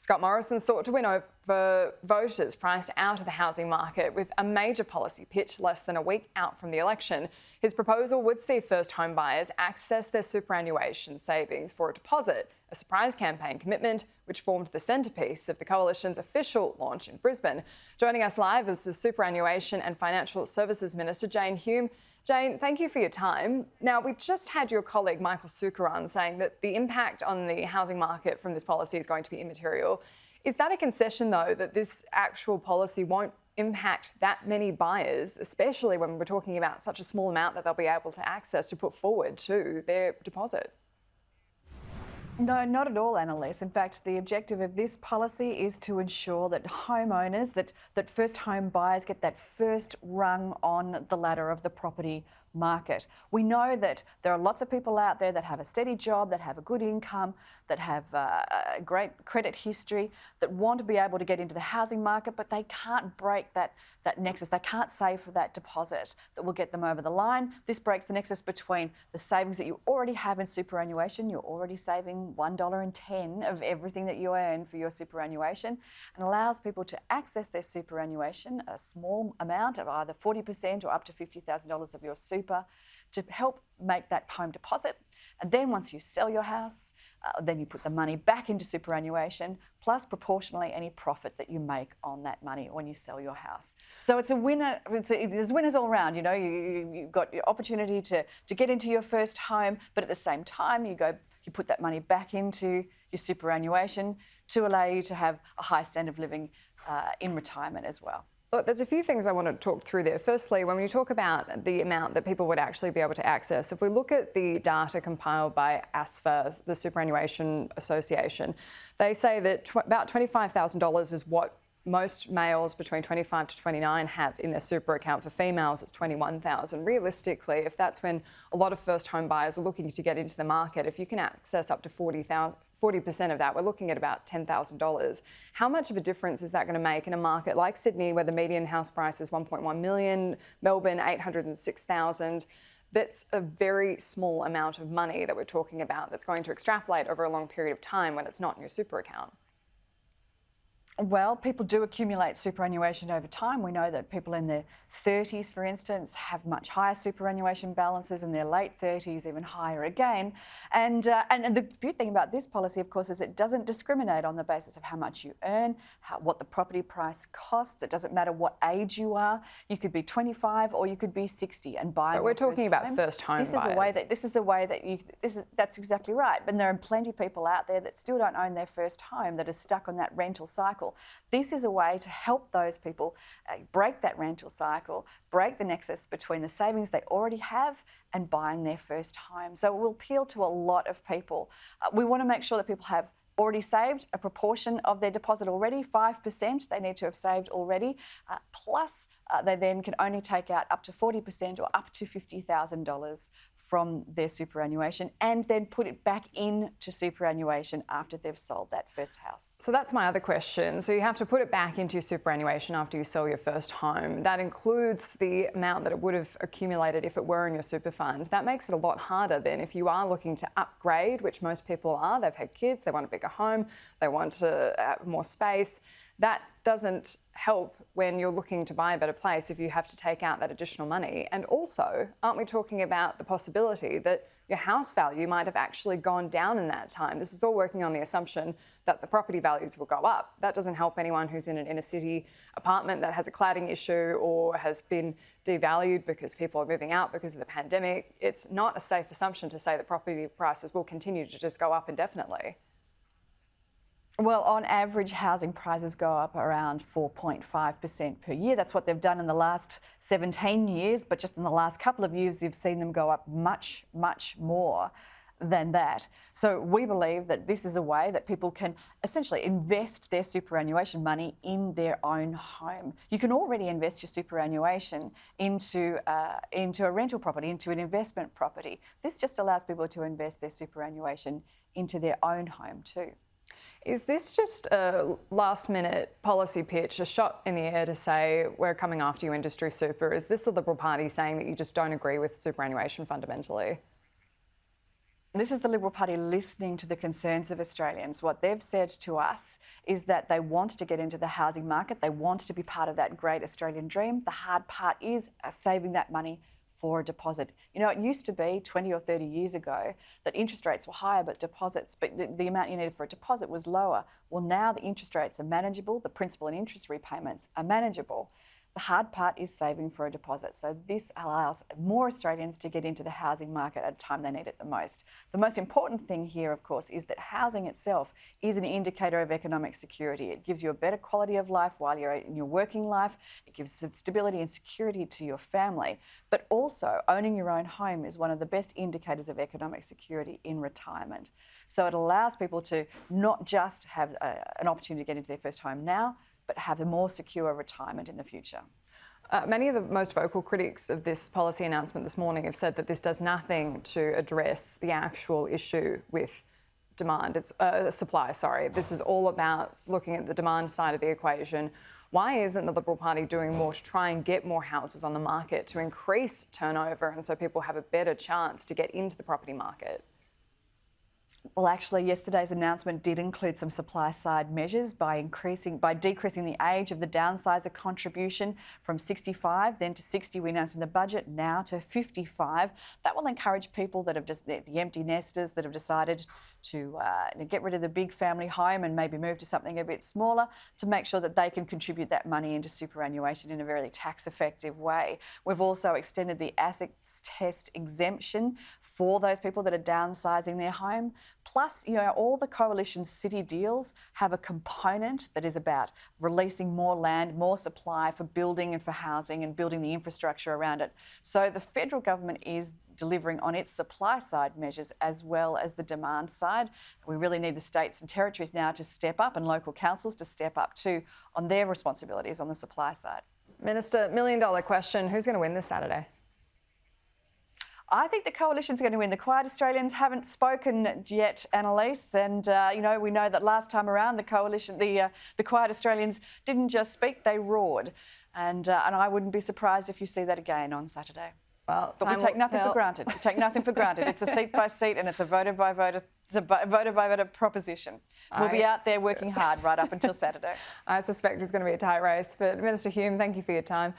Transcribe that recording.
Scott Morrison sought to win over voters priced out of the housing market with a major policy pitch less than a week out from the election. His proposal would see first home buyers access their superannuation savings for a deposit, a surprise campaign commitment which formed the centrepiece of the Coalition's official launch in Brisbane. Joining us live is the Superannuation and Financial Services Minister, Jane Hume. Jane, thank you for your time. Now, we just had your colleague Michael Sukkar on saying that the impact on the housing market from this policy is going to be immaterial. Is that a concession, though, that this actual policy won't impact that many buyers, especially when we're talking about such a small amount that they'll be able to access to put forward to their deposit? No, not at all, Annalise. In fact, the objective of this policy is to ensure that homeowners, that first home buyers get that first rung on the ladder of the property market. We know that there are lots of people out there that have a steady job, that have a good income, that have a great credit history, that want to be able to get into the housing market, but they can't break that nexus. They can't save for that deposit that will get them over the line. This breaks the nexus between the savings that you already have in superannuation. You're already saving $1.10 of everything that you earn for your superannuation, and allows people to access their superannuation, a small amount of either 40% or up to $50,000 of your super, to help make that home deposit. And then once you sell your house, then you put the money back into superannuation, plus proportionally any profit that you make on that money when you sell your house. So it's a winner. There's winners all around. You know, you've got your opportunity to get into your first home, but at the same time you put that money back into your superannuation to allow you to have a high standard of living in retirement as well. Look, there's a few things I want to talk through there. Firstly, when we talk about the amount that people would actually be able to access, if we look at the data compiled by ASFA, the Superannuation Association, they say that about $25,000 is what most males between 25 to 29 have in their super account. For females, it's $21,000. Realistically, if that's when a lot of first home buyers are looking to get into the market, if you can access up to 40% of that, we're looking at about $10,000. How much of a difference is that going to make in a market like Sydney, where the median house price is $1.1 million, Melbourne $806,000? That's a very small amount of money that we're talking about that's going to extrapolate over a long period of time when it's not in your super account. Well, people do accumulate superannuation over time. We know that people in their 30s, for instance, have much higher superannuation balances, in their late 30s even higher again. And the good thing about this policy, of course, is it doesn't discriminate on the basis of how much you earn, what the property price costs. It doesn't matter what age you are. You could be 25 or you could be 60 and buy. But we're talking about first home buyers. That's exactly right. And there are plenty of people out there that still don't own their first home, that are stuck on that rental cycle. This is a way to help those people break that rental cycle, break the nexus between the savings they already have and buying their first home. So it will appeal to a lot of people. We want to make sure that people have already saved a proportion of their deposit already, 5% they need to have saved already, plus they then can only take out up to 40% or up to $50,000 from their superannuation, and then put it back into superannuation after they've sold that first house. So that's my other question. So you have to put it back into your superannuation after you sell your first home. That includes the amount that it would have accumulated if it were in your super fund. That makes it a lot harder then if you are looking to upgrade, which most people are. They've had kids, they want a bigger home, they want to have more space. That doesn't help when you're looking to buy a better place if you have to take out that additional money. And also, aren't we talking about the possibility that your house value might have actually gone down in that time? This is all working on the assumption that the property values will go up. That doesn't help anyone who's in an inner city apartment that has a cladding issue or has been devalued because people are moving out because of the pandemic. It's not a safe assumption to say that property prices will continue to just go up indefinitely. Well, on average, housing prices go up around 4.5% per year. That's what they've done in the last 17 years, but just in the last couple of years, you've seen them go up much, much more than that. So we believe that this is a way that people can essentially invest their superannuation money in their own home. You can already invest your superannuation into a rental property, into an investment property. This just allows people to invest their superannuation into their own home too. Is this just a last-minute policy pitch, a shot in the air to say we're coming after you, industry super? Is this the Liberal Party saying that you just don't agree with superannuation fundamentally? This is the Liberal Party listening to the concerns of Australians. What they've said to us is that they want to get into the housing market. They want to be part of that great Australian dream. The hard part is saving that money for a deposit. You know, it used to be 20 or 30 years ago that interest rates were higher, but the amount you needed for a deposit was lower. Well, now the interest rates are manageable. The principal and interest repayments are manageable. The hard part is saving for a deposit. So this allows more Australians to get into the housing market at a time they need it the most. The most important thing here, of course, is that housing itself is an indicator of economic security. It gives you a better quality of life while you're in your working life. It gives stability and security to your family. But also, owning your own home is one of the best indicators of economic security in retirement. So it allows people to not just have an opportunity to get into their first home now, but have a more secure retirement in the future. Many of the most vocal critics of this policy announcement this morning have said that this does nothing to address the actual issue with supply. This is all about looking at the demand side of the equation. Why isn't the Liberal Party doing more to try and get more houses on the market to increase turnover and so people have a better chance to get into the property market? Well, actually, yesterday's announcement did include some supply-side measures by decreasing the age of the downsizer contribution from 65, then to 60 we announced in the budget, now to 55. That will encourage people that have the empty nesters that have decided to get rid of the big family home and maybe move to something a bit smaller, to make sure that they can contribute that money into superannuation in a very tax-effective way. We've also extended the assets test exemption for those people that are downsizing their home. Plus, you know, all the coalition city deals have a component that is about releasing more land, more supply for building and for housing and building the infrastructure around it. So the federal government is delivering on its supply side measures as well as the demand side. We really need the states and territories now to step up and local councils to step up too on their responsibilities on the supply side. Minister, $1 million question, who's going to win this Saturday? I think the coalition's going to win. The Quiet Australians haven't spoken yet, Annalise, and we know that last time around the coalition, the Quiet Australians didn't just speak; they roared, and I wouldn't be surprised if you see that again on Saturday. Well, but we take nothing for granted. We take nothing for granted. It's a seat by seat, and it's a voter by voter. It's a voter by voter proposition. We'll be out there working hard right up until Saturday. I suspect it's going to be a tight race, but Minister Hume, thank you for your time.